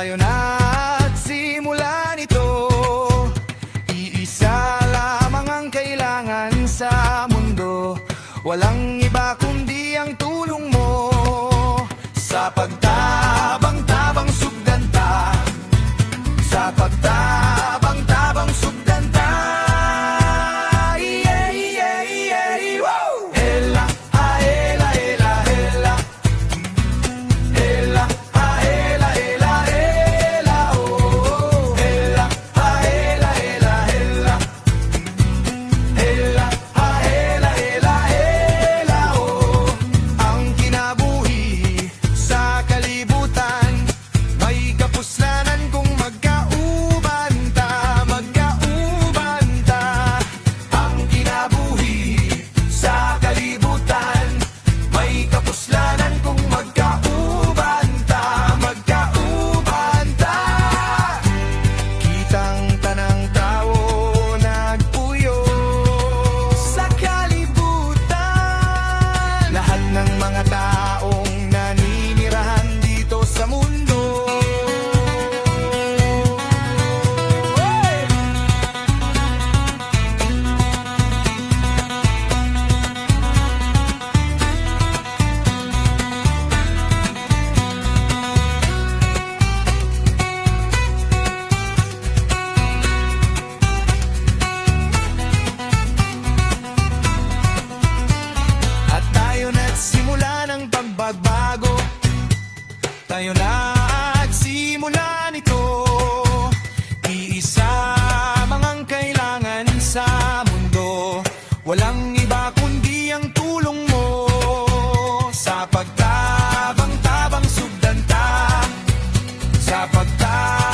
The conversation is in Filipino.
Tayo na't simulan ito. Iisa lamang ang kailangan sa mundo. Walang iba kundi ang tulong mo. Sa pagtabang-tabang sugdanta, sa pagtabang-tabang sugdanta. Yeah, yeah, yeah, woo! Hela, ah, hela, hela, hela. Hela, ah, hela, hela, hela, oh. Hela, ah, hela, hela, hela. Hela, ah, hela, hela, hela, oh. Ang kinabuhi sa kalibutan, may kapuslanan kung magkaubanta, magkaubanta. Ang kinabuhi sa kalibutan, may kapuslanan kung magkaubanta, magkaubanta. Kitang tanang tao nagpuyo sa kalibutan. Lahat ng mga taong naninirahan dito sa mundo. At tayo na't simula ng pagbabago. Tayo na't simulan ito. Iisa ang kailangan sa mundo. Walang iba kundi ang tulong mo. Sa pagtabang-tabang sugdanta, sa pagtabang